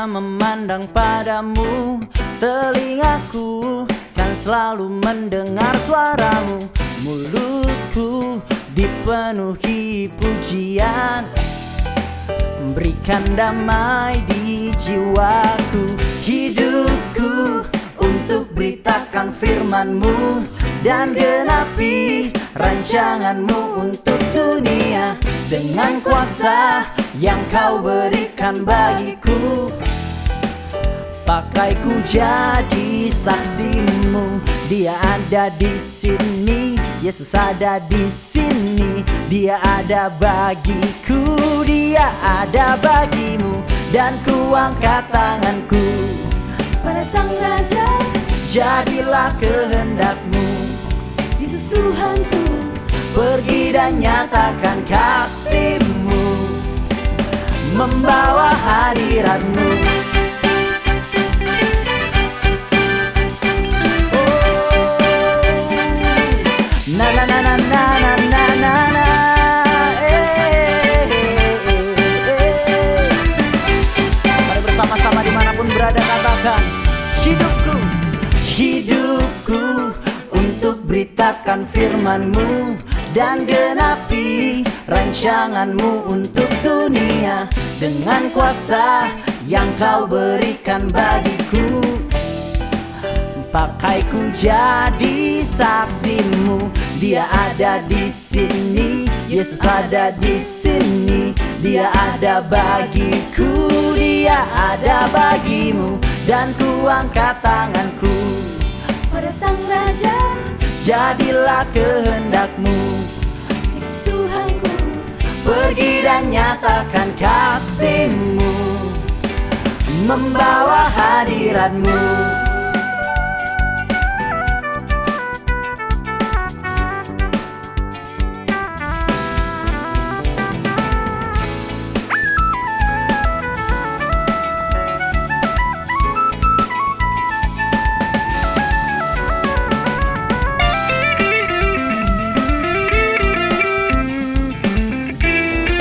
mata memandang padamu, telingaku kan selalu mendengar suaramu. Mulutku dipenuhi pujian, berikan damai di jiwaku. Hidupku untuk beritakan firman-Mu dan genapi rancangan-Mu untuk dunia. Dengan kuasa yang Kau berikan bagiku, pakaiku jadi saksi-Mu. Dia ada di sini, Yesus ada di sini. Dia ada bagiku, Dia ada bagimu. Dan ku angkat tanganku pada Sang Raja, jadilah kehendak-Mu. Yesus Tuhanku, pergi dan nyatakan kasih-Mu, membawa hadirat-Mu. Na na na na na na na na na. Mari bersama-sama dimanapun berada katakan, hidupku, hidupku untuk beritakan firman-Mu dan genapi rancangan-Mu untuk dunia. Dengan kuasa yang Kau berikan bagiku, pakaiku jadi saksi-Mu. Dia ada di sini, Yesus ada di sini. Dia ada bagiku, Dia ada bagimu. Dan ku angkat tanganku pada Sang Raja, jadilah kehendak-Mu. Yesus Tuhanku, pergi dan nyatakan kasih-Mu, membawa hadirat-Mu.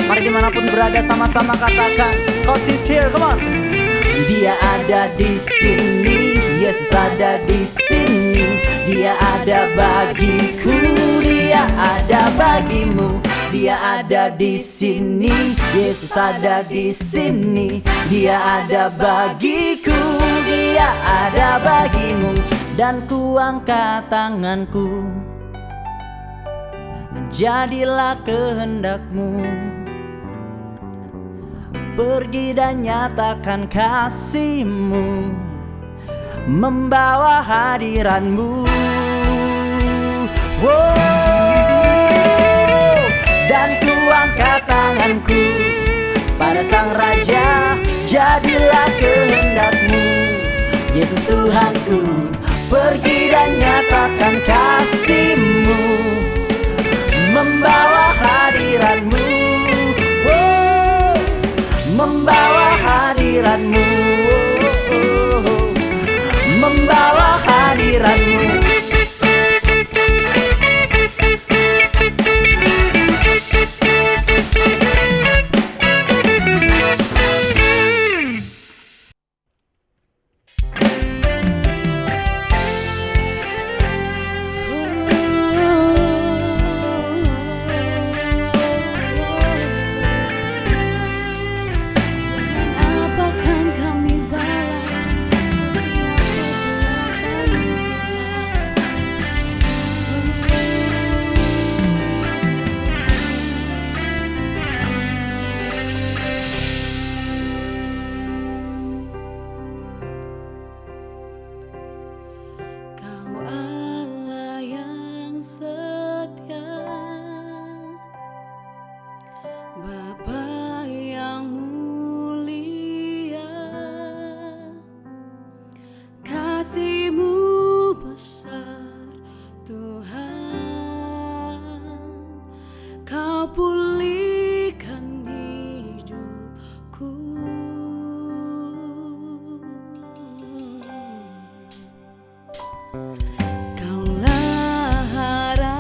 Mari dimanapun berada sama-sama katakan, God is here, come on. Dia ada di sini, Yesus ada di sini. Dia ada bagiku, Dia ada bagimu. Dia ada di sini, Yesus ada di sini. Dia ada bagiku, Dia ada bagimu. Dan ku angkat tanganku, jadilah kehendak-Mu. Pergi dan nyatakan kasih-Mu, membawa hadirat-Mu. Dan ku angkat tanganku pada Sang Raja, jadilah kehendak-Mu. Yesus Tuhanku, pergi dan nyatakan kasih-Mu, membawa hadirat-Mu. Membawa hadirat-Mu, membawa hadirat-Mu. Bapa yang mulia, kasih-Mu besar Tuhan. Kau pulihkan hidupku. Kaulah harapanku,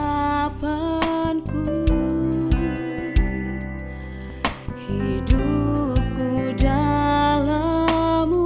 hidupku dalam-Mu.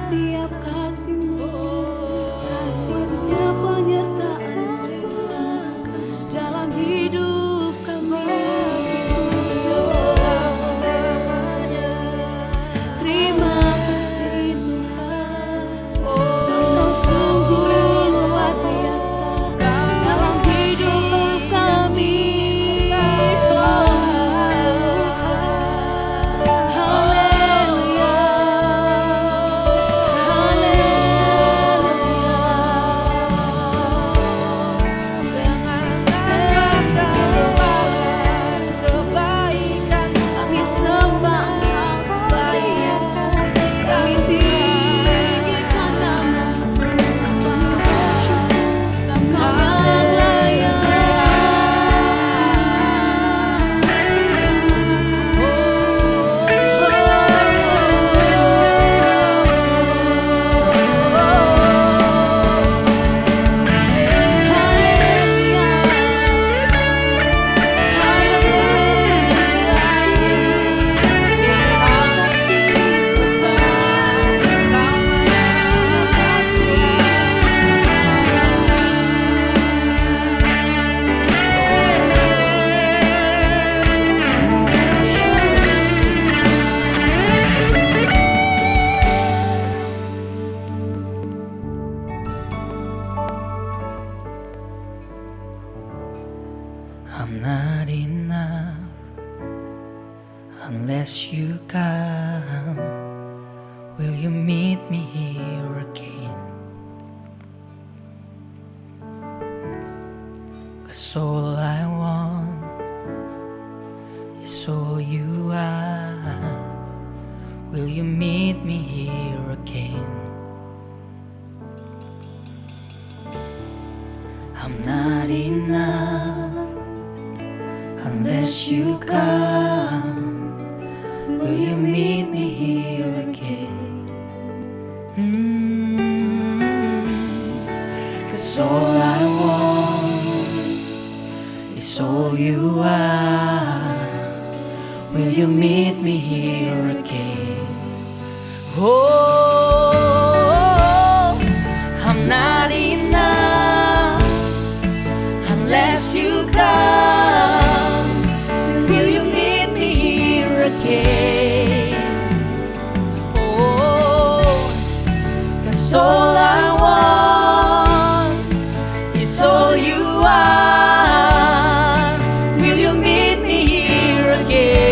setiap kasih-Mu, buat setiap penyertaan dalam hidup kami. Terima kasih Tuhan, Engkau sungguh luar biasa dalam hidup kami. I'm not enough unless you come. Will you meet me here again? 'Cause all I want is all you are. Will you meet me here again? I'm not enough unless you come. Will you meet me here again? 'Cause all I want is all you are. Will you meet me here again? Oh, I'm not enough unless you come. Will you meet me here again? Oh, 'cause all I want is all you are. Will you meet me here again?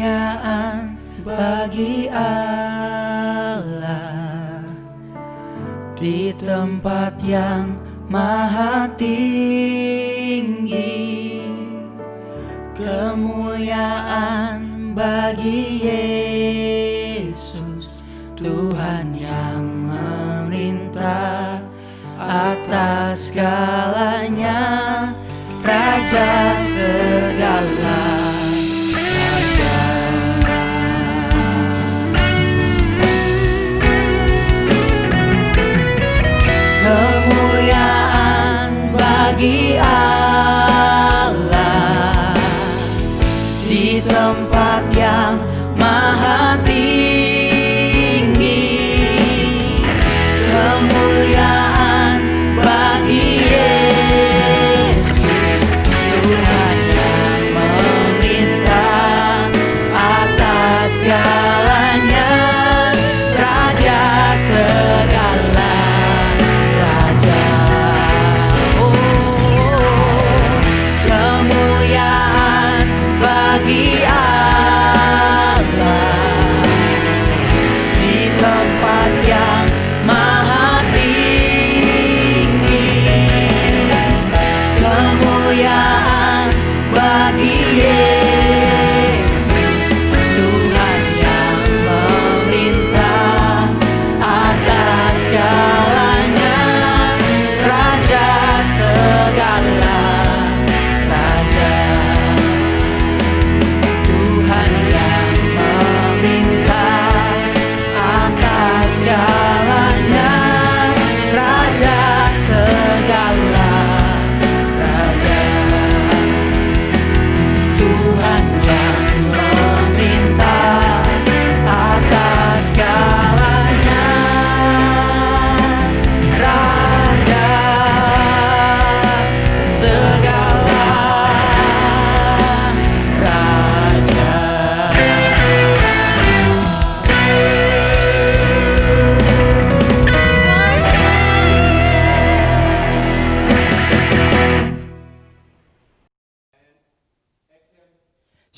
kemuliaan bagi Allah di tempat yang maha tinggi. Kemuliaan bagi Yesus, Tuhan yang memerintah atas segalanya, Raja segala raja. Kemuliaan bagi Allah di tempat yang maha tinggi. Kemuliaan bagi Yesus, Tuhan yang memerintah atas segalanya, Raja segala raja. Kemuliaan bagi Allah di tempat yang maha tinggi. Kemuliaan bagi Yesus, Tuhan yang memerintah atas segalanya, Raja segala raja. Tuhan yang memerintah atas segalanya, Raja segala raja. Tuhan yang memerintah atas segalanya, Raja segala raja.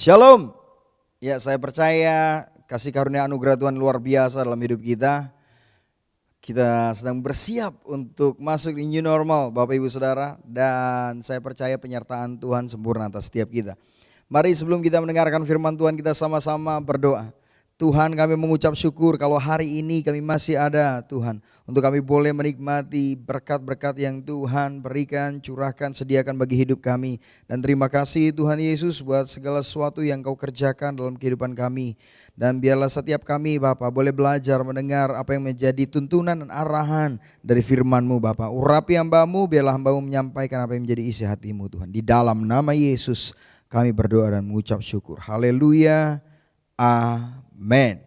Shalom. Ya, saya percaya kasih karunia anugerah Tuhan luar biasa dalam hidup kita. Kita sedang bersiap untuk masuk di new normal Bapak Ibu Saudara. Dan saya percaya penyertaan Tuhan sempurna atas setiap kita. Mari sebelum kita mendengarkan firman Tuhan, kita sama-sama berdoa. Tuhan, kami mengucap syukur kalau hari ini kami masih ada Tuhan, untuk kami boleh menikmati berkat-berkat yang Tuhan berikan, curahkan, sediakan bagi hidup kami. Dan terima kasih Tuhan Yesus buat segala sesuatu yang Kau kerjakan dalam kehidupan kami. Dan biarlah setiap kami Bapa boleh belajar mendengar apa yang menjadi tuntunan dan arahan dari firman-Mu Bapa. Urapi hamba-Mu, biarlah hamba-Mu menyampaikan apa yang menjadi isi hati-Mu Tuhan. Di dalam nama Yesus kami berdoa dan mengucap syukur. Haleluya. Amin.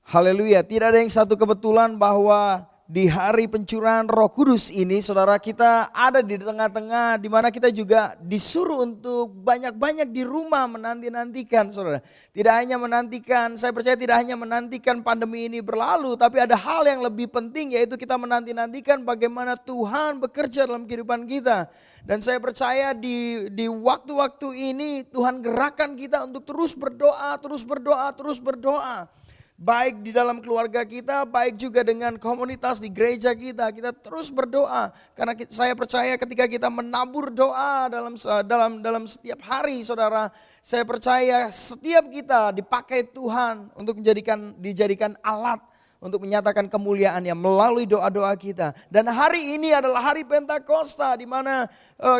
Haleluya. Tidak ada yang satu kebetulan bahwa di hari pencurahan Roh Kudus ini saudara, kita ada di tengah-tengah di mana kita juga disuruh untuk banyak-banyak di rumah menanti-nantikan saudara. Tidak hanya menantikan, saya percaya tidak hanya menantikan pandemi ini berlalu, tapi ada hal yang lebih penting, yaitu kita menanti-nantikan bagaimana Tuhan bekerja dalam kehidupan kita. Dan saya percaya di waktu-waktu ini Tuhan gerakkan kita untuk terus berdoa, terus berdoa, terus berdoa. Baik di dalam keluarga kita, baik juga dengan komunitas di gereja kita terus berdoa. Karena saya percaya ketika kita menabur doa dalam setiap hari saudara, saya percaya setiap kita dipakai Tuhan untuk dijadikan alat untuk menyatakan kemuliaannya melalui doa-doa kita. Dan hari ini adalah hari Pentakosta, di mana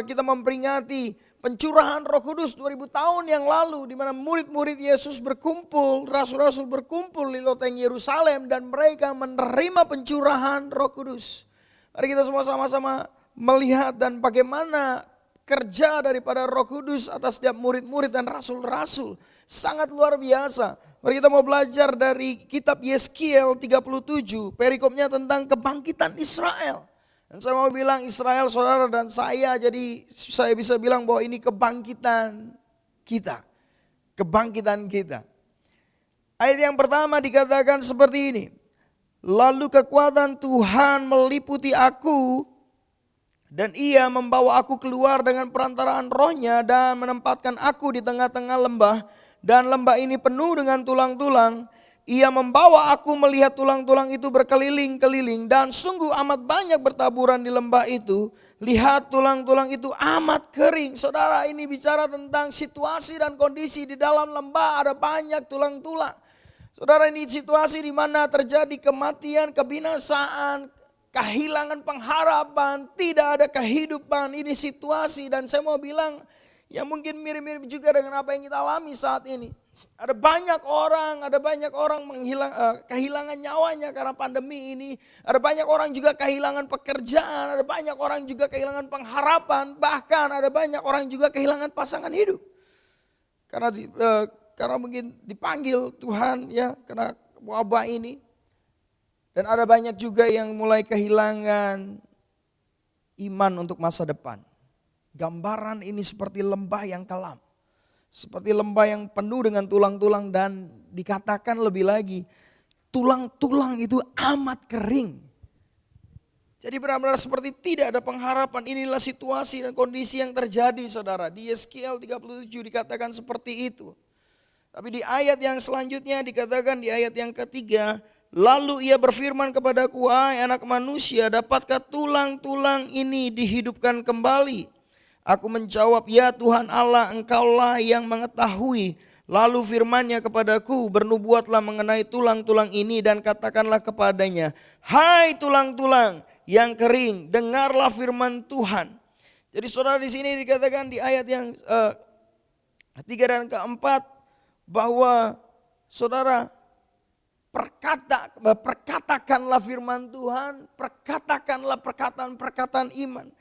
kita memperingati pencurahan Roh Kudus 2000 tahun yang lalu, di mana murid-murid Yesus berkumpul, rasul-rasul berkumpul di loteng Yerusalem dan mereka menerima pencurahan Roh Kudus. Mari kita semua sama-sama melihat dan bagaimana kerja daripada Roh Kudus atas setiap murid-murid dan rasul-rasul. Sangat luar biasa. Mari kita mau belajar dari kitab Yeskiel 37, perikopnya tentang kebangkitan Israel. Dan saya mau bilang Israel saudara dan saya, jadi saya bisa bilang bahwa ini kebangkitan kita. Kebangkitan kita. Ayat yang pertama dikatakan seperti ini. Lalu kekuatan Tuhan meliputi aku Dan ia membawa aku keluar dengan perantaraan rohnya dan menempatkan aku di tengah-tengah lembah. Dan lembah ini penuh dengan tulang-tulang. Ia membawa aku melihat tulang-tulang itu berkeliling-keliling. Dan sungguh amat banyak bertaburan di lembah itu. Lihat tulang-tulang itu amat kering. Saudara, ini bicara tentang situasi dan kondisi di dalam lembah ada banyak tulang-tulang. Saudara, ini situasi di mana terjadi kematian, kebinasaan, kehilangan pengharapan, tidak ada kehidupan. Ini situasi dan saya mau bilang ya mungkin mirip-mirip juga dengan apa yang kita alami saat ini. Ada banyak orang kehilangan nyawanya karena pandemi ini. Ada banyak orang juga kehilangan pekerjaan, ada banyak orang juga kehilangan pengharapan, bahkan ada banyak orang juga kehilangan pasangan hidup. Karena mungkin dipanggil Tuhan ya karena wabah ini. Dan ada banyak juga yang mulai kehilangan iman untuk masa depan. Gambaran ini seperti lembah yang kelam. Seperti lembah yang penuh dengan tulang-tulang dan dikatakan lebih lagi, tulang-tulang itu amat kering. Jadi benar-benar seperti tidak ada pengharapan. Inilah situasi dan kondisi yang terjadi saudara. Di Yeskiel 37 dikatakan seperti itu. Tapi di ayat yang selanjutnya dikatakan di ayat yang ketiga, lalu ia berfirman kepadaku, hai anak manusia, dapatkah tulang-tulang ini dihidupkan kembali? Aku menjawab, ya Tuhan Allah, engkaulah yang mengetahui. Lalu firman-Nya kepadaku, bernubuatlah mengenai tulang-tulang ini dan katakanlah kepadanya, hai tulang-tulang yang kering, dengarlah firman Tuhan. Jadi saudara, di sini dikatakan di ayat yang ketiga dan keempat bahwa saudara, perkatakanlah firman Tuhan, perkatakanlah perkataan-perkataan iman.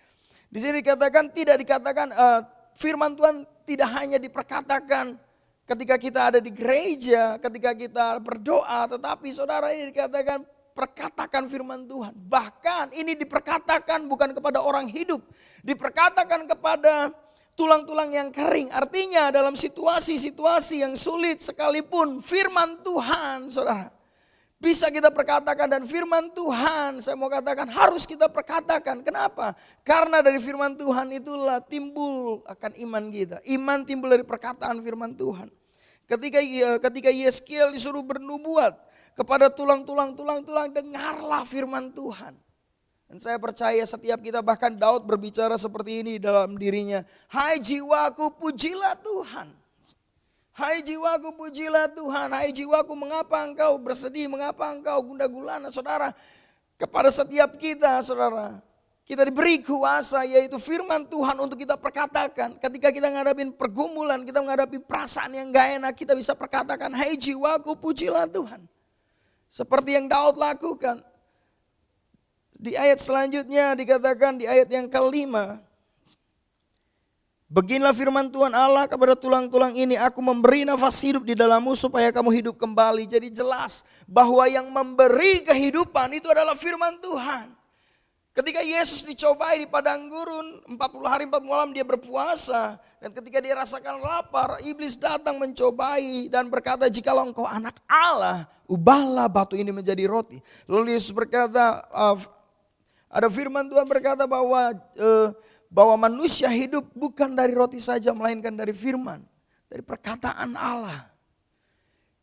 Di sini tidak dikatakan firman Tuhan tidak hanya diperkatakan ketika kita ada di gereja, ketika kita berdoa, tetapi saudara ini dikatakan perkatakan firman Tuhan. Bahkan ini diperkatakan bukan kepada orang hidup, diperkatakan kepada tulang-tulang yang kering. Artinya dalam situasi-situasi yang sulit sekalipun firman Tuhan saudara bisa kita perkatakan, dan firman Tuhan saya mau katakan harus kita perkatakan. Kenapa? Karena dari firman Tuhan itulah timbul akan iman kita. Iman timbul dari perkataan firman Tuhan. Ketika Yeskiel disuruh bernubuat kepada tulang-tulang, dengarlah firman Tuhan. Dan saya percaya setiap kita, bahkan Daud berbicara seperti ini dalam dirinya. Hai jiwaku, pujilah Tuhan. Hai jiwaku, pujilah Tuhan. Hai jiwaku, mengapa engkau bersedih, mengapa engkau gundah gulana. Saudara, kepada setiap kita saudara, kita diberi kuasa, yaitu firman Tuhan untuk kita perkatakan. Ketika kita menghadapi pergumulan, kita menghadapi perasaan yang gak enak, kita bisa perkatakan, hai jiwaku, pujilah Tuhan. Seperti yang Daud lakukan. Di ayat selanjutnya dikatakan di ayat yang kelima, beginilah firman Tuhan Allah kepada tulang-tulang ini, aku memberi nafas hidup di dalammu supaya kamu hidup kembali. Jadi jelas bahwa yang memberi kehidupan itu adalah firman Tuhan. Ketika Yesus dicobai di padang gurun, 40 hari 40 malam dia berpuasa. Dan ketika dia rasakan lapar, iblis datang mencobai dan berkata, jikalau engkau anak Allah, ubahlah batu ini menjadi roti. Lalu Yesus berkata, ada firman Tuhan berkata bahwa manusia hidup bukan dari roti saja, melainkan dari firman, dari perkataan Allah.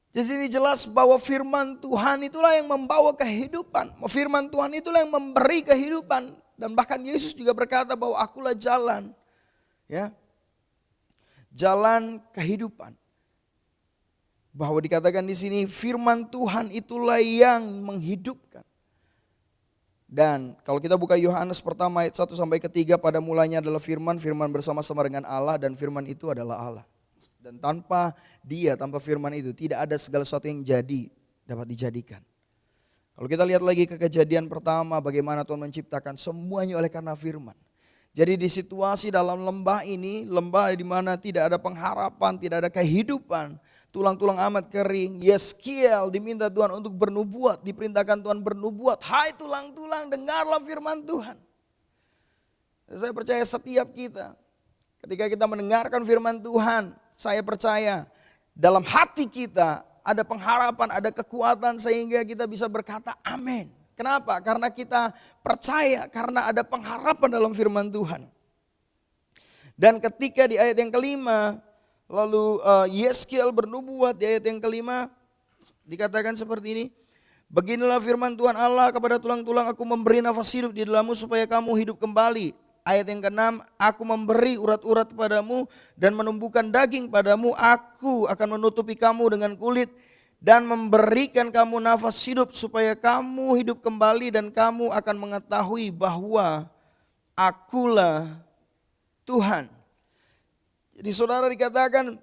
Jadi ini jelas bahwa firman Tuhan itulah yang membawa kehidupan. Firman Tuhan itulah yang memberi kehidupan. Dan bahkan Yesus juga berkata bahwa akulah jalan. Ya, jalan kehidupan. Bahwa dikatakan di sini firman Tuhan itulah yang menghidupkan. Dan kalau kita buka Yohanes pertama ayat 1 sampai 3, pada mulanya adalah firman, firman bersama-sama dengan Allah dan firman itu adalah Allah. Dan tanpa dia, tanpa firman itu tidak ada segala sesuatu yang dapat dijadikan. Kalau kita lihat lagi ke kejadian pertama, bagaimana Tuhan menciptakan semuanya oleh karena firman. Jadi di situasi dalam lembah ini, lembah di mana tidak ada pengharapan, tidak ada kehidupan, tulang-tulang amat kering, Yeskiel diminta Tuhan untuk bernubuat, diperintahkan Tuhan bernubuat. Hai tulang-tulang, dengarlah firman Tuhan. Dan saya percaya setiap kita, ketika kita mendengarkan firman Tuhan, saya percaya dalam hati kita ada pengharapan, ada kekuatan sehingga kita bisa berkata amin. Kenapa? Karena kita percaya, karena ada pengharapan dalam firman Tuhan. Dan ketika di ayat yang kelima, lalu Yeskiel bernubuat di ayat yang kelima, dikatakan seperti ini. Beginilah firman Tuhan Allah kepada tulang-tulang, aku memberi nafas hidup di dalammu supaya kamu hidup kembali. Ayat yang keenam, aku memberi urat-urat padamu dan menumbuhkan daging padamu, aku akan menutupi kamu dengan kulit dan memberikan kamu nafas hidup supaya kamu hidup kembali dan kamu akan mengetahui bahwa akulah Tuhan. Jadi saudara dikatakan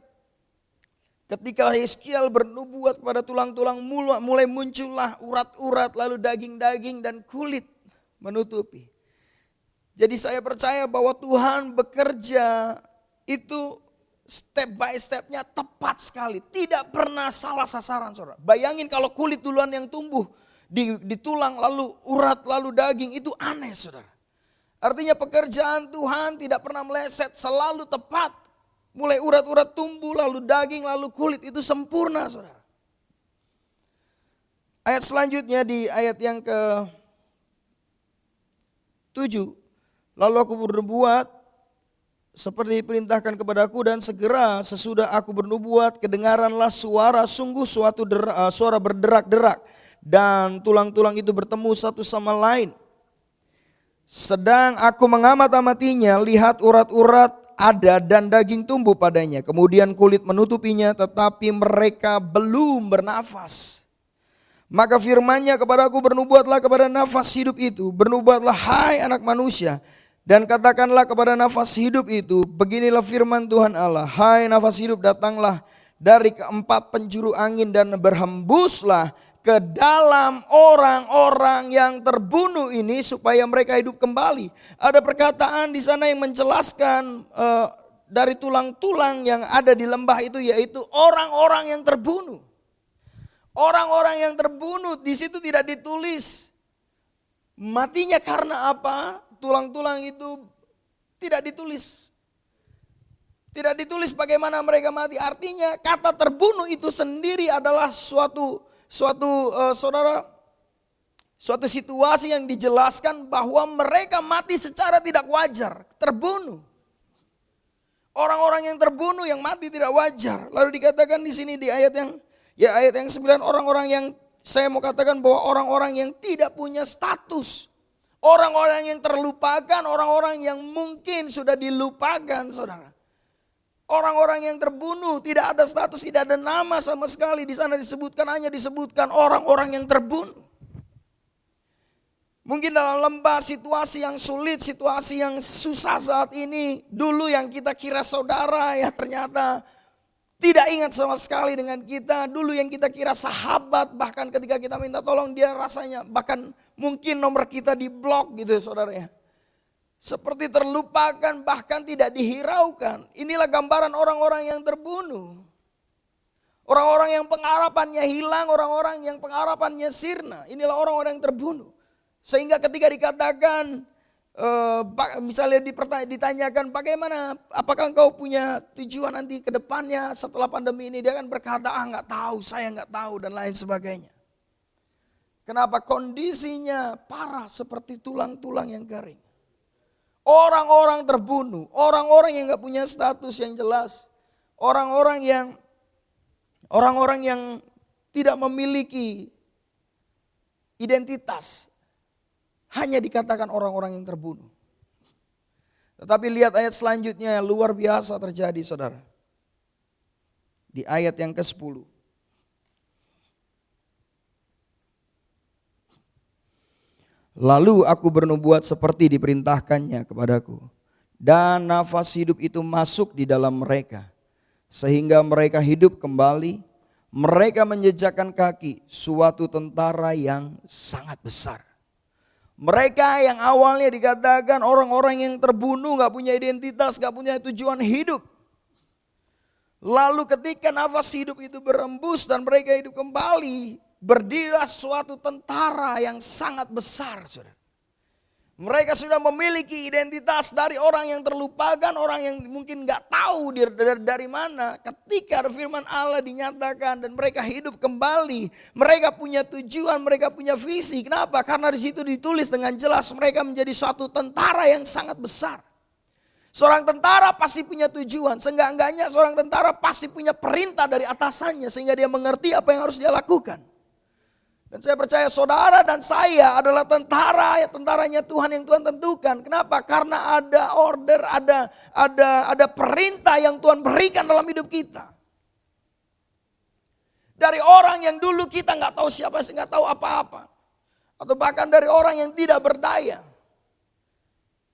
ketika Yeskiel bernubuat pada tulang-tulang mulai muncullah urat-urat lalu daging-daging dan kulit menutupi. Jadi saya percaya bahwa Tuhan bekerja itu step by stepnya tepat sekali. Tidak pernah salah sasaran saudara. Bayangin kalau kulit duluan yang tumbuh di tulang lalu urat lalu daging, itu aneh saudara. Artinya pekerjaan Tuhan tidak pernah meleset, selalu tepat. Mulai urat-urat tumbuh lalu daging lalu kulit, itu sempurna saudara. Ayat selanjutnya di ayat yang ke-7. Lalu aku bernubuat seperti diperintahkan kepadaku dan segera sesudah aku bernubuat kedengaranlah suara sungguh suatu suara berderak-derak dan tulang-tulang itu bertemu satu sama lain. Sedang aku mengamat-amatinya, lihat urat-urat ada dan daging tumbuh padanya. Kemudian kulit menutupinya tetapi mereka belum bernafas. Maka firman-Nya kepadaku, bernubuatlah kepada nafas hidup itu. Bernubuatlah hai anak manusia. Dan katakanlah kepada nafas hidup itu, beginilah firman Tuhan Allah. Hai nafas hidup, datanglah dari keempat penjuru angin dan berhembuslah ke dalam orang-orang yang terbunuh ini supaya mereka hidup kembali. Ada perkataan di sana yang menjelaskan dari tulang-tulang yang ada di lembah itu, yaitu orang-orang yang terbunuh. Orang-orang yang terbunuh di situ tidak ditulis matinya karena apa. Tulang-tulang itu tidak ditulis. Tidak ditulis bagaimana mereka mati. Artinya kata terbunuh itu sendiri adalah suatu situasi yang dijelaskan bahwa mereka mati secara tidak wajar, terbunuh. Orang-orang yang terbunuh yang mati tidak wajar. Lalu dikatakan di sini di ayat yang 9, orang-orang yang saya mau katakan bahwa orang-orang yang tidak punya status. Orang-orang yang terlupakan, orang-orang yang mungkin sudah dilupakan saudara. Orang-orang yang terbunuh, tidak ada status, tidak ada nama sama sekali. Di sana disebutkan, hanya disebutkan orang-orang yang terbunuh. Mungkin dalam lembah situasi yang sulit, situasi yang susah saat ini. Dulu yang kita kira saudara ya ternyata tidak ingat sama sekali dengan kita. Dulu yang kita kira sahabat, bahkan ketika kita minta tolong dia rasanya bahkan mungkin nomor kita di blok gitu saudara ya. Seperti terlupakan, bahkan tidak dihiraukan. Inilah gambaran orang-orang yang terbunuh. Orang-orang yang pengharapannya hilang, orang-orang yang pengharapannya sirna. Inilah orang-orang yang terbunuh. Sehingga ketika dikatakan, misalnya ditanyakan bagaimana, apakah engkau punya tujuan nanti ke depannya setelah pandemi ini. Dia akan berkata, nggak tahu, saya nggak tahu dan lain sebagainya. Kenapa? Kondisinya parah seperti tulang-tulang yang kering. Orang-orang terbunuh, orang-orang yang nggak punya status yang jelas, orang-orang yang tidak memiliki identitas, hanya dikatakan orang-orang yang terbunuh. Tetapi lihat ayat selanjutnya, luar biasa terjadi saudara. Di ayat yang ke-10. Lalu aku bernubuat seperti diperintahkannya kepadaku. Dan nafas hidup itu masuk di dalam mereka. Sehingga mereka hidup kembali. Mereka menjejakkan kaki suatu tentara yang sangat besar. Mereka yang awalnya dikatakan orang-orang yang terbunuh, gak punya identitas, gak punya tujuan hidup. Lalu ketika nafas hidup itu berembus dan mereka hidup kembali, berdirilah suatu tentara yang sangat besar saudara. Mereka sudah memiliki identitas dari orang yang terlupakan, orang yang mungkin gak tahu dari mana. Ketika firman Allah dinyatakan dan mereka hidup kembali, mereka punya tujuan, mereka punya visi. Kenapa? Karena di situ ditulis dengan jelas mereka menjadi suatu tentara yang sangat besar. Seorang tentara pasti punya tujuan, seenggak-enggaknya seorang tentara pasti punya perintah dari atasannya sehingga dia mengerti apa yang harus dia lakukan. Dan saya percaya saudara dan saya adalah tentara, ya tentaranya Tuhan yang Tuhan tentukan. Kenapa? Karena ada order, ada perintah yang Tuhan berikan dalam hidup kita. Dari orang yang dulu kita nggak tahu siapa, nggak tahu apa-apa, atau bahkan dari orang yang tidak berdaya.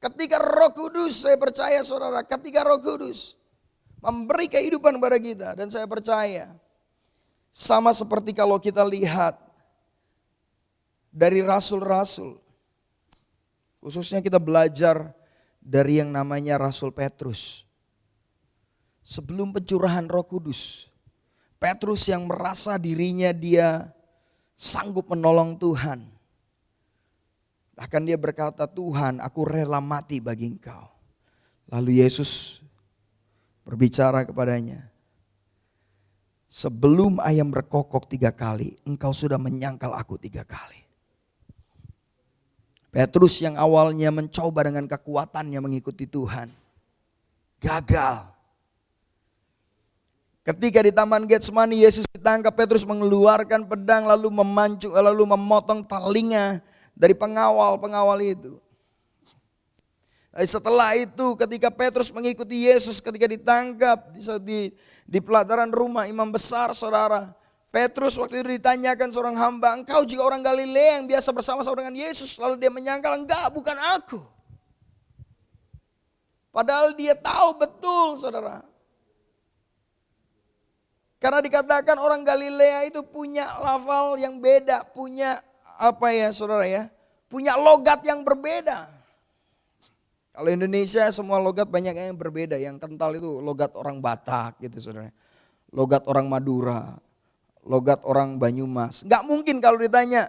Ketika Roh Kudus, saya percaya saudara, ketika Roh Kudus memberi kehidupan kepada kita, dan saya percaya sama seperti kalau kita lihat dari rasul-rasul, khususnya kita belajar dari yang namanya Rasul Petrus. Sebelum pencurahan Roh Kudus, Petrus yang merasa dirinya dia sanggup menolong Tuhan. Bahkan dia berkata, Tuhan, aku rela mati bagi Engkau. Lalu Yesus berbicara kepadanya, sebelum ayam berkokok 3 kali, engkau sudah menyangkal aku 3 kali. Petrus yang awalnya mencoba dengan kekuatannya mengikuti Tuhan, gagal. Ketika di Taman Getsemani Yesus ditangkap, Petrus mengeluarkan pedang lalu memotong telinga dari pengawal itu. Setelah itu ketika Petrus mengikuti Yesus, ketika ditangkap di pelataran rumah imam besar, saudara, Petrus waktu itu ditanyakan seorang hamba, engkau juga orang Galilea yang biasa bersama-sama dengan Yesus? Lalu dia menyangkal, enggak, bukan aku. Padahal dia tahu betul, saudara. Karena dikatakan orang Galilea itu punya lafal yang beda, punya saudara ya, punya logat yang berbeda. Kalau Indonesia semua logat banyak yang berbeda, yang kental itu logat orang Batak gitu saudara. Logat orang Madura, logat orang Banyumas. Gak mungkin kalau ditanya,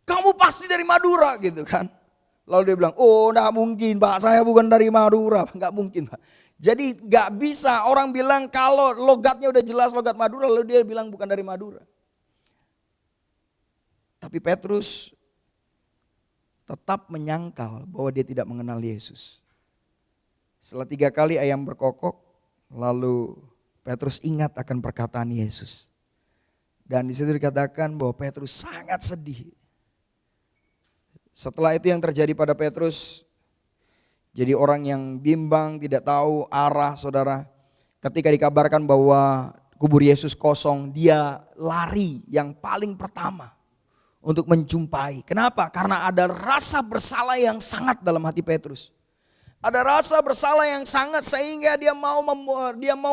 kamu pasti dari Madura gitu kan. Lalu dia bilang, oh gak mungkin Pak, saya bukan dari Madura. Gak mungkin Pak. Jadi gak bisa orang bilang kalau logatnya udah jelas logat Madura, lalu dia bilang bukan dari Madura. Tapi Petrus tetap menyangkal bahwa dia tidak mengenal Yesus. Setelah 3 kali ayam berkokok, lalu Petrus ingat akan perkataan Yesus. Dan di situ dikatakan bahwa Petrus sangat sedih. Setelah itu yang terjadi pada Petrus, jadi orang yang bimbang, tidak tahu arah, saudara. Ketika dikabarkan bahwa kubur Yesus kosong, dia lari yang paling pertama untuk menjumpai. Kenapa? Karena ada rasa bersalah yang sangat dalam hati Petrus. Ada rasa bersalah yang sangat sehingga dia mau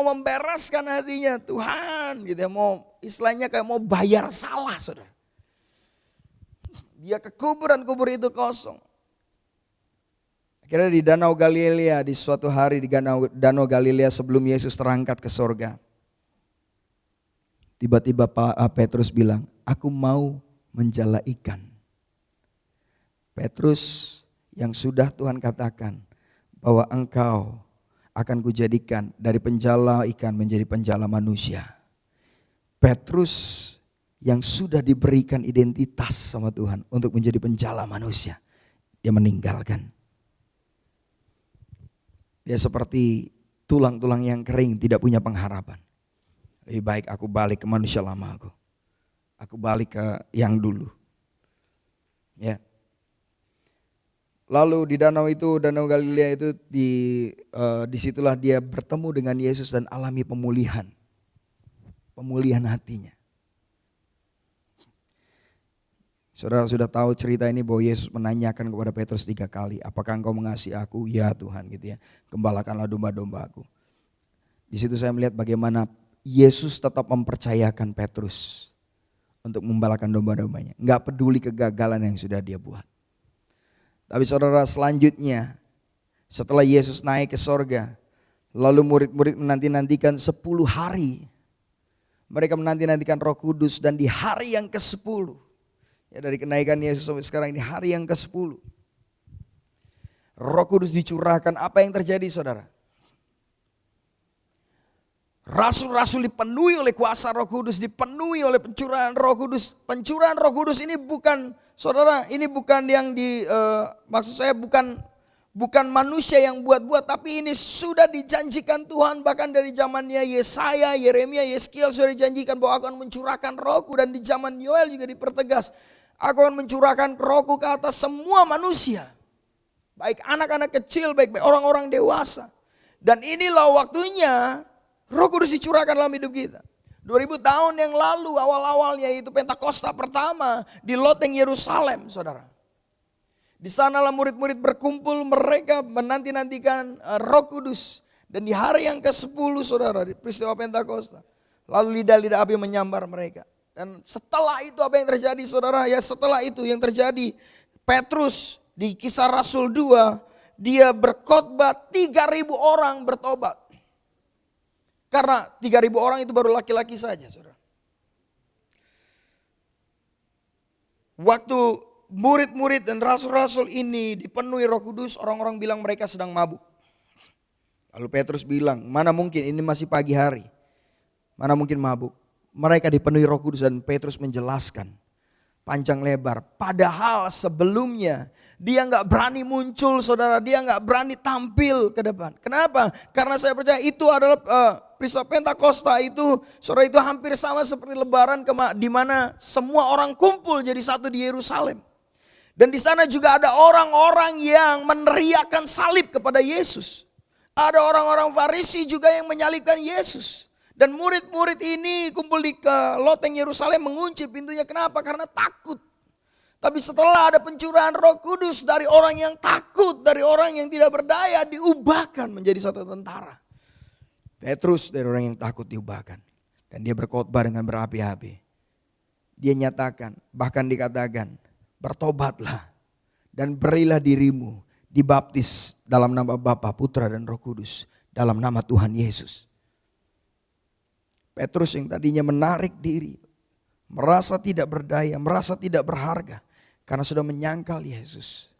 membereskan hatinya. Tuhan gitu ya, mau istilahnya kayak mau bayar salah, saudara. Dia ke kubur dan kubur itu kosong. Akhirnya di Danau Galilea, di suatu hari di Danau Galilea sebelum Yesus terangkat ke sorga. Tiba-tiba Petrus bilang, aku mau menjala ikan. Petrus yang sudah Tuhan katakan bahwa engkau akan kujadikan dari penjala ikan menjadi penjala manusia. Petrus yang sudah diberikan identitas sama Tuhan untuk menjadi penjala manusia, dia meninggalkan. Dia seperti tulang-tulang yang kering, tidak punya pengharapan. Lebih baik aku balik ke manusia lama aku. Aku balik ke yang dulu. Ya. Lalu di danau itu, Danau Galilea itu disitulah dia bertemu dengan Yesus dan alami pemulihan hatinya. Saudara sudah tahu cerita ini bahwa Yesus menanyakan kepada Petrus 3 kali, apakah engkau mengasihi aku? Ya Tuhan gitu ya. Gembalakanlah domba-domba aku. Di situ saya melihat bagaimana Yesus tetap mempercayakan Petrus untuk membalakan domba-dombanya. Enggak peduli kegagalan yang sudah dia buat. Tapi saudara selanjutnya setelah Yesus naik ke sorga, lalu murid-murid menanti-nantikan 10 hari. Mereka menanti-nantikan Roh Kudus dan di hari yang ke-10 Ya, dari kenaikan Yesus sampai sekarang ini hari yang ke-10. Roh Kudus dicurahkan, apa yang terjadi saudara? Rasul-rasul dipenuhi oleh kuasa Roh Kudus, dipenuhi oleh pencurahan Roh Kudus. Pencurahan Roh Kudus ini bukan, saudara, ini bukan yang maksud saya bukan manusia yang buat-buat, tapi ini sudah dijanjikan Tuhan bahkan dari zamannya Yesaya, Yeremia, Yeskiel sudah dijanjikan bahwa aku akan mencurahkan Rohku, dan di zaman Yoel juga dipertegas, aku akan mencurahkan Rohku ke atas semua manusia, baik anak-anak kecil, baik orang-orang dewasa. Dan inilah waktunya Roh Kudus dicurahkan dalam hidup kita. 2000 tahun yang lalu awal-awalnya itu Pentakosta pertama di loteng Yerusalem, saudara. Di sanalah murid-murid berkumpul, mereka menanti-nantikan Roh Kudus. Dan di hari yang ke-10 saudara, di peristiwa Pentakosta, lalu lidah-lidah api menyambar mereka. Dan setelah itu apa yang terjadi saudara? Ya setelah itu yang terjadi, Petrus di Kisah Rasul 2, dia berkhotbah 3.000 orang bertobat. Karena 3.000 orang itu baru laki-laki saja, saudara. Waktu murid-murid dan rasul-rasul ini dipenuhi Roh Kudus, orang-orang bilang mereka sedang mabuk. Lalu Petrus bilang, mana mungkin ini masih pagi hari. Mana mungkin mabuk. Mereka dipenuhi Roh Kudus dan Petrus menjelaskan panjang lebar. Padahal sebelumnya dia nggak berani muncul, saudara. Dia nggak berani tampil ke depan. Kenapa? Karena saya percaya itu adalah peristiwa Pentakosta itu, saudara, itu hampir sama seperti Lebaran di mana semua orang kumpul jadi satu di Yerusalem. Dan di sana juga ada orang-orang yang meneriakkan salib kepada Yesus. Ada orang-orang Farisi juga yang menyalibkan Yesus. Dan murid-murid ini kumpul di loteng Yerusalem mengunci pintunya. Kenapa? Karena takut. Tapi setelah ada pencurahan Roh Kudus dari orang yang takut, dari orang yang tidak berdaya, diubahkan menjadi satu tentara. Petrus dari orang yang takut diubahkan. Dan dia berkhotbah dengan berapi-api. Dia nyatakan, bahkan dikatakan, bertobatlah dan berilah dirimu dibaptis dalam nama Bapa, Putra dan Roh Kudus, dalam nama Tuhan Yesus. Petrus yang tadinya menarik diri, merasa tidak berdaya, merasa tidak berharga karena sudah menyangkal Yesus.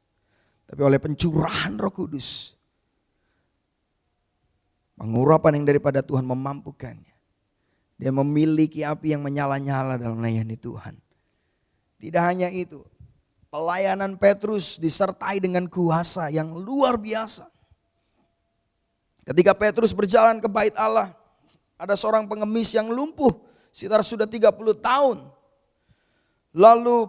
Tapi oleh pencurahan Roh Kudus, pengurapan yang daripada Tuhan memampukannya. Dia memiliki api yang menyala-nyala dalam melayani Tuhan. Tidak hanya itu, pelayanan Petrus disertai dengan kuasa yang luar biasa. Ketika Petrus berjalan ke bait Allah, ada seorang pengemis yang lumpuh sekitar sudah 30 tahun. Lalu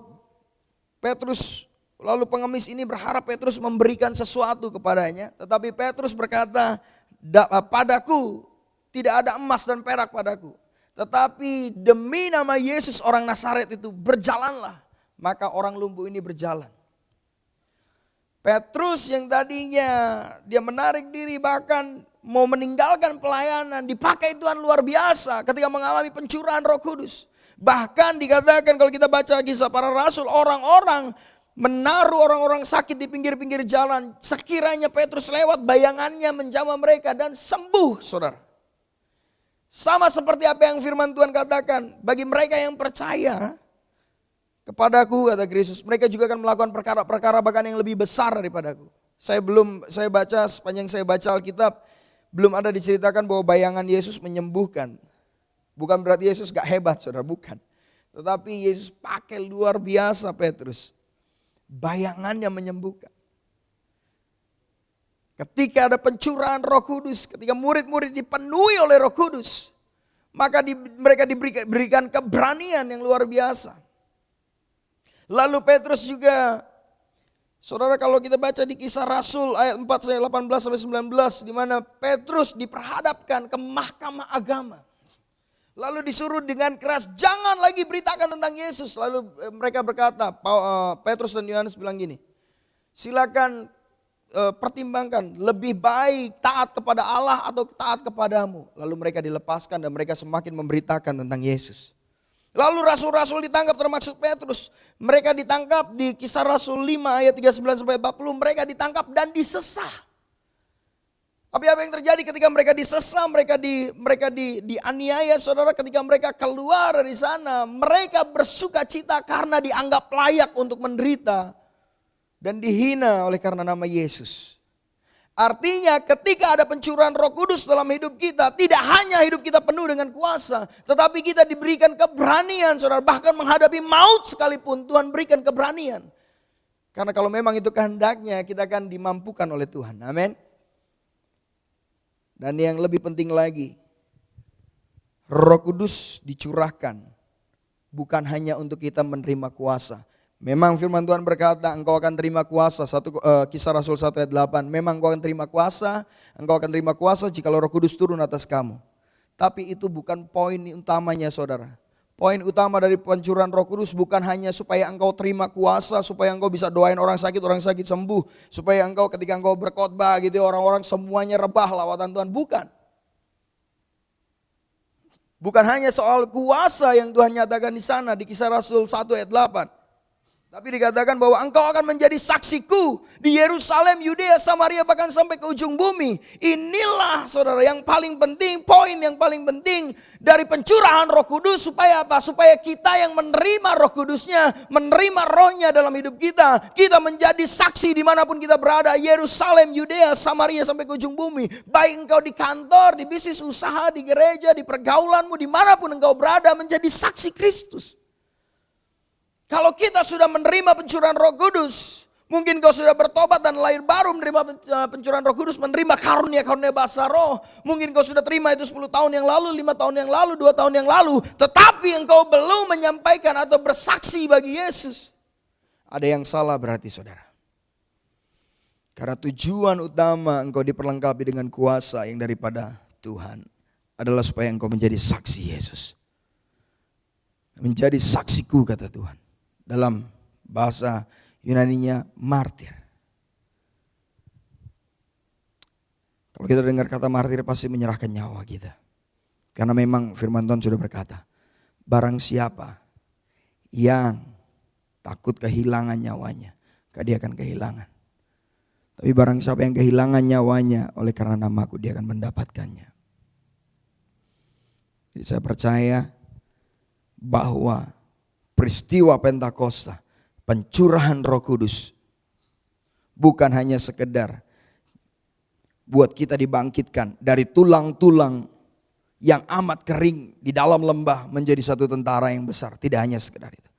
pengemis ini berharap Petrus memberikan sesuatu kepadanya. Tetapi Petrus berkata, padaku tidak ada emas dan perak padaku. Tetapi demi nama Yesus orang Nazaret itu berjalanlah. Maka orang lumpuh ini berjalan. Petrus yang tadinya dia menarik diri bahkan mau meninggalkan pelayanan, dipakai Tuhan luar biasa ketika mengalami pencurahan Roh Kudus. Bahkan dikatakan kalau kita baca Kisah Para Rasul, orang-orang menaruh orang-orang sakit di pinggir-pinggir jalan. Sekiranya Petrus lewat, bayangannya menjamah mereka dan sembuh, saudara. Sama seperti apa yang firman Tuhan katakan, bagi mereka yang percaya kepadaku, kata Kristus, mereka juga akan melakukan perkara-perkara bahkan yang lebih besar daripadaku. Saya baca, sepanjang saya baca Alkitab, belum ada diceritakan bahwa bayangan Yesus menyembuhkan. Bukan berarti Yesus gak hebat, saudara, bukan. Tetapi Yesus pakai luar biasa Petrus. Bayangannya menyembuhkan. Ketika ada pencurahan Roh Kudus, ketika murid-murid dipenuhi oleh Roh Kudus, maka mereka diberikan keberanian yang luar biasa. Lalu Petrus juga, saudara, kalau kita baca di Kisah Rasul ayat 4:18-19, di mana Petrus diperhadapkan ke mahkamah agama. Lalu disuruh dengan keras, jangan lagi beritakan tentang Yesus. Lalu mereka berkata, Petrus dan Yohanes bilang gini, silakan pertimbangkan, lebih baik taat kepada Allah atau taat kepadamu. Lalu mereka dilepaskan dan mereka semakin memberitakan tentang Yesus. Lalu rasul-rasul ditangkap termasuk Petrus. Mereka ditangkap di Kisah Rasul 5 ayat 39-40. Mereka ditangkap dan disesah. Tapi apa yang terjadi ketika mereka disesam, mereka dianiaya, saudara, ketika mereka keluar dari sana, mereka bersuka cita karena dianggap layak untuk menderita dan dihina oleh karena nama Yesus. Artinya ketika ada pencurahan Roh Kudus dalam hidup kita, tidak hanya hidup kita penuh dengan kuasa, tetapi kita diberikan keberanian, saudara, bahkan menghadapi maut sekalipun Tuhan berikan keberanian. Karena kalau memang itu kehendaknya, kita akan dimampukan oleh Tuhan. Amin. Dan yang lebih penting lagi, Roh Kudus dicurahkan bukan hanya untuk kita menerima kuasa. Memang firman Tuhan berkata engkau akan terima kuasa, Kisah Rasul 1 ayat 8. Memang engkau akan terima kuasa jika Roh Kudus turun atas kamu. Tapi itu bukan poin utamanya, saudara. Poin utama dari pencurahan Roh Kudus bukan hanya supaya engkau terima kuasa, supaya engkau bisa doain orang sakit sembuh, supaya engkau ketika engkau berkhotbah gitu orang-orang semuanya rebah lawatan Tuhan, bukan. Bukan hanya soal kuasa yang Tuhan nyatakan di sana di Kisah Rasul 1 ayat 8. Tapi dikatakan bahwa engkau akan menjadi saksiku di Yerusalem, Yudea, Samaria, bahkan sampai ke ujung bumi. Inilah, saudara, yang paling penting, poin yang paling penting dari pencurahan Roh Kudus. Supaya apa? Supaya kita yang menerima Roh Kudusnya, menerima rohnya dalam hidup kita. Kita menjadi saksi dimanapun kita berada. Yerusalem, Yudea, Samaria, sampai ke ujung bumi. Baik engkau di kantor, di bisnis usaha, di gereja, di pergaulanmu, dimanapun engkau berada, menjadi saksi Kristus. Kalau kita sudah menerima pencurahan Roh Kudus, mungkin kau sudah bertobat dan lahir baru menerima pencurahan Roh Kudus, menerima karunia-karunia bahasa roh. Mungkin kau sudah terima itu 10 tahun yang lalu, 5 tahun yang lalu, 2 tahun yang lalu. Tetapi engkau belum menyampaikan atau bersaksi bagi Yesus. Ada yang salah berarti, saudara. Karena tujuan utama engkau diperlengkapi dengan kuasa yang daripada Tuhan adalah supaya engkau menjadi saksi Yesus. Menjadi saksiku, kata Tuhan. Dalam bahasa Yunaninya martir. Kalau kita dengar kata martir pasti menyerahkan nyawa kita. Karena memang firman Tuhan sudah berkata, barang siapa yang takut kehilangan nyawanya, dia akan kehilangan. Tapi barang siapa yang kehilangan nyawanya oleh karena namaku, dia akan mendapatkannya. Jadi saya percaya bahwa peristiwa Pentakosta, pencurahan Roh Kudus, bukan hanya sekedar buat kita dibangkitkan dari tulang-tulang yang amat kering di dalam lembah menjadi satu tentara yang besar. Tidak hanya sekedar itu.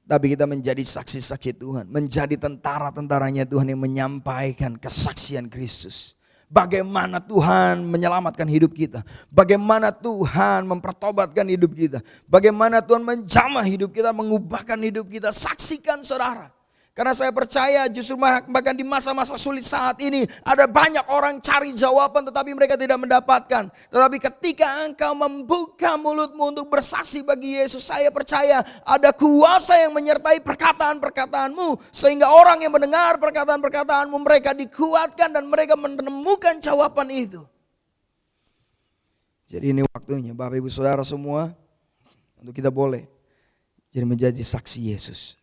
Tapi kita menjadi saksi-saksi Tuhan, menjadi tentara-tentaranya Tuhan yang menyampaikan kesaksian Kristus. Bagaimana Tuhan menyelamatkan hidup kita. Bagaimana Tuhan mempertobatkan hidup kita. Bagaimana Tuhan menjamah hidup kita, mengubahkan hidup kita. Saksikan, saudara. Karena saya percaya justru bahkan di masa-masa sulit saat ini ada banyak orang cari jawaban tetapi mereka tidak mendapatkan. Tetapi ketika engkau membuka mulutmu untuk bersaksi bagi Yesus, saya percaya ada kuasa yang menyertai perkataan-perkataanmu. Sehingga orang yang mendengar perkataan-perkataanmu mereka dikuatkan dan mereka menemukan jawaban itu. Jadi ini waktunya Bapak Ibu Saudara semua untuk kita boleh jadi menjadi saksi Yesus.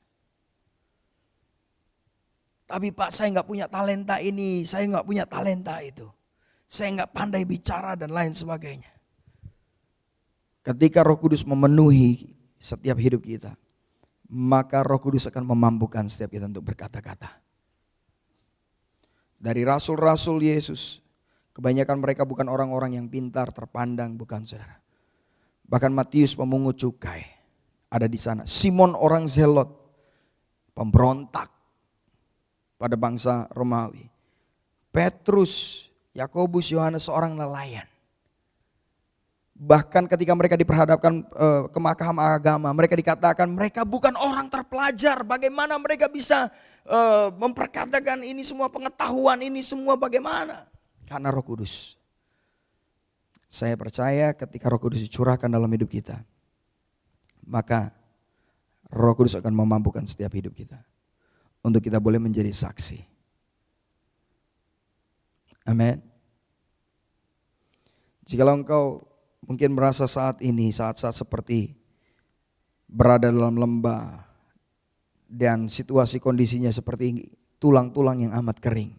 Tapi Pak, saya nggak punya talenta ini, saya nggak punya talenta itu. Saya nggak pandai bicara dan lain sebagainya. Ketika Roh Kudus memenuhi setiap hidup kita, maka Roh Kudus akan memampukan setiap kita untuk berkata-kata. Dari rasul-rasul Yesus, kebanyakan mereka bukan orang-orang yang pintar, terpandang, bukan, saudara. Bahkan Matius pemungut cukai ada di sana. Simon orang Zelot, pemberontak pada bangsa Romawi. Petrus, Yakobus, Yohanes seorang nelayan. Bahkan ketika mereka diperhadapkan ke mahkamah agama, mereka dikatakan mereka bukan orang terpelajar. Bagaimana mereka bisa memperkatakan ini semua pengetahuan, ini semua bagaimana? Karena Roh Kudus. Saya percaya ketika Roh Kudus dicurahkan dalam hidup kita, maka Roh Kudus akan memampukan setiap hidup kita untuk kita boleh menjadi saksi. Amin. Jikalau engkau mungkin merasa saat ini, saat-saat seperti berada dalam lembah dan situasi kondisinya seperti tulang-tulang yang amat kering.